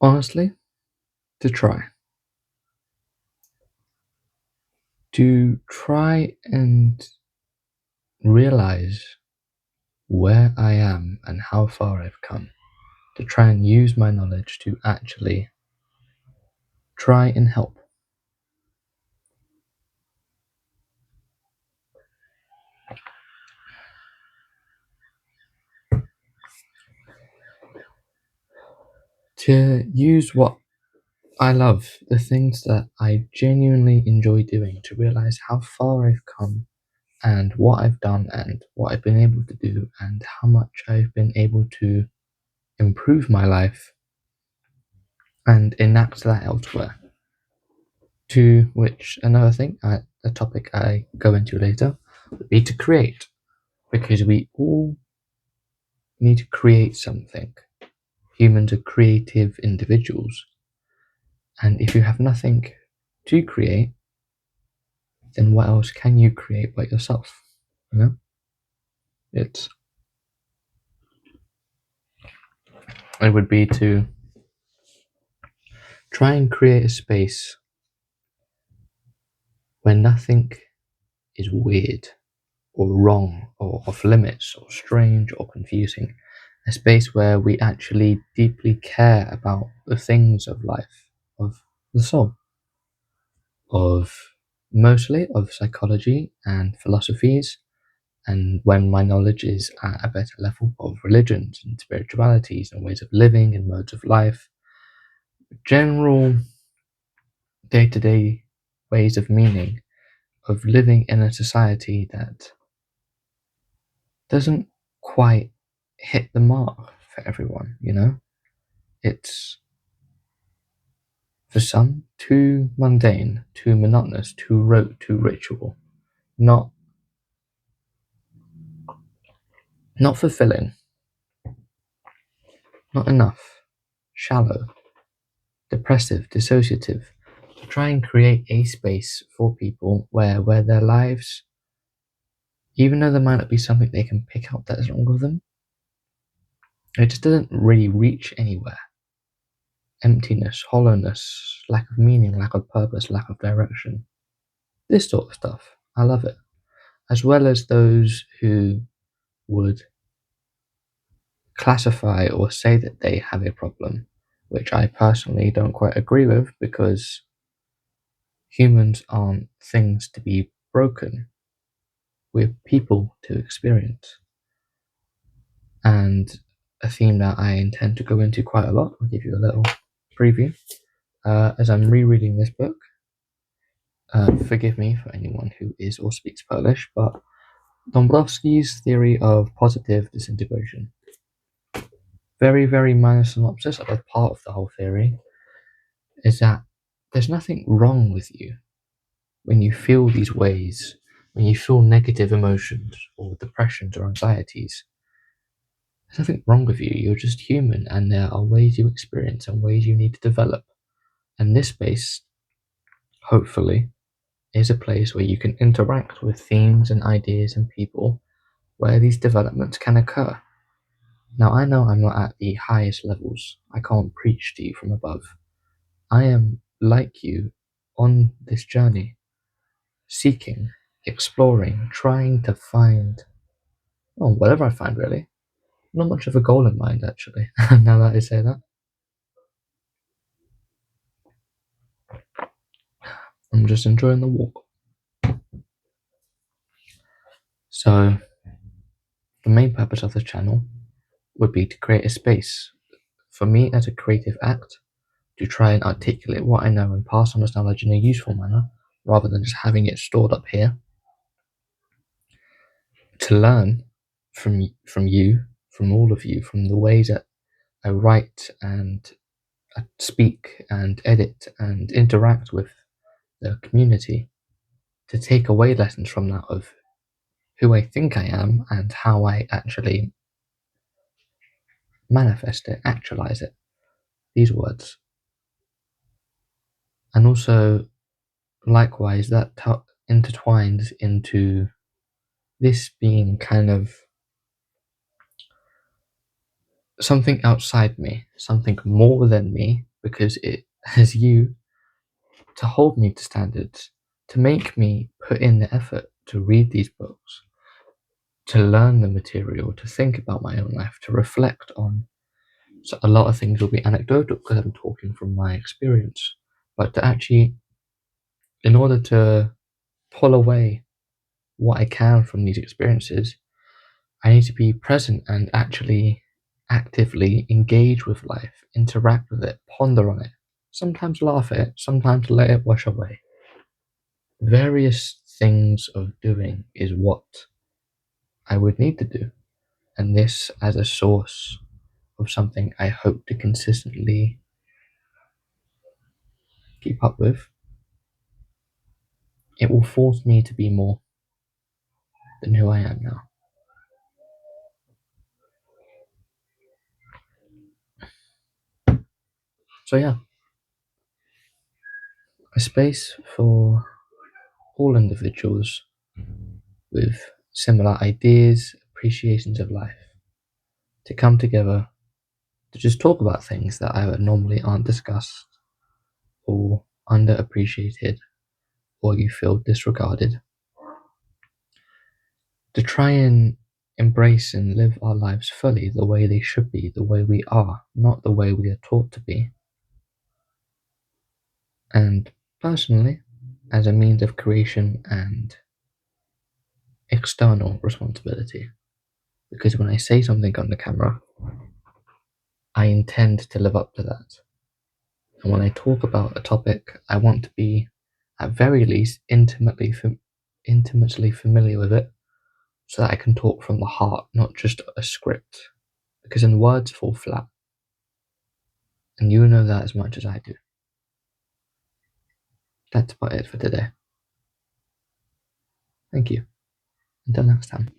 Honestly, to try. To try and realize where I am and how far I've come. To try and use my knowledge to actually try and help. To use what I love, the things that I genuinely enjoy doing, to realize how far I've come and what I've done and what I've been able to do and how much I've been able to improve my life and enact that elsewhere. To which another thing, a topic I go into later, would be to create, because we all need to create something. Humans are creative individuals, and if you have nothing to create, then what else can you create but yourself? You know, it's it would be to try and create a space where nothing is weird or wrong or off limits or strange or confusing. A space where we actually deeply care about the things of life, of the soul, of mostly of psychology and philosophies, and when my knowledge is at a better level of religions and spiritualities and ways of living and modes of life, general day to day ways of meaning, of living in a society that doesn't quite hit the mark for everyone, you know? It's, for some, too mundane, too monotonous, too rote, too ritual, not not fulfilling, not enough, shallow, depressive, dissociative. To try and create a space for people where their lives, even though there might not be something they can pick out that is wrong with them, it just doesn't really reach anywhere. Emptiness, hollowness, lack of meaning, lack of purpose, lack of direction. This sort of stuff. I love it. As well as those who would classify or say that they have a problem, which I personally don't quite agree with, because humans aren't things to be broken. We're people to experience. And a theme that I intend to go into quite a lot. I'll give you a little preview. As I'm rereading this book, forgive me for anyone who is or speaks Polish, but Dombrowski's theory of positive disintegration. Very, very minor synopsis of a part of the whole theory is that there's nothing wrong with you when you feel these ways, when you feel negative emotions or depressions or anxieties. There's nothing wrong with you. You're just human, and there are ways you experience and ways you need to develop. And this space, hopefully, is a place where you can interact with themes and ideas and people where these developments can occur. Now, I know I'm not at the highest levels. I can't preach to you from above. I am like you on this journey, seeking, exploring, trying to find, well, whatever I find really. Not much of a goal in mind, actually, now that I say that. I'm just enjoying the walk. So, the main purpose of the channel would be to create a space for me as a creative act to try and articulate what I know and pass on this knowledge in a useful manner rather than just having it stored up here. To learn from you, from all of you, from the ways that I write and I speak and edit and interact with the community, to take away lessons from that of who I think I am and how I actually manifest it, actualize it, these words. And also, likewise, that intertwines into this being kind of something outside me, something more than me, because it has you to hold me to standards, to make me put in the effort to read these books, to learn the material, to think about my own life, to reflect on. So a lot of things will be anecdotal because I'm talking from my experience, but to actually, in order to pull away what I can from these experiences, I need to be present and actually actively engage with life, interact with it, ponder on it, sometimes laugh at it, sometimes let it wash away. Various things of doing is what I would need to do, and this as a source of something I hope to consistently keep up with. It will force me to be more than who I am now. So, yeah, a space for all individuals with similar ideas, appreciations of life, to come together to just talk about things that either normally aren't discussed or underappreciated or you feel disregarded, to try and embrace and live our lives fully the way they should be, the way we are, not the way we are taught to be. And personally, as a means of creation and external responsibility, because when I say something on the camera, I intend to live up to that. And when I talk about a topic, I want to be, at very least, intimately familiar with it, so that I can talk from the heart, not just a script. Because then words fall flat, and you know that as much as I do. That's about it for today. Thank you. Until next time.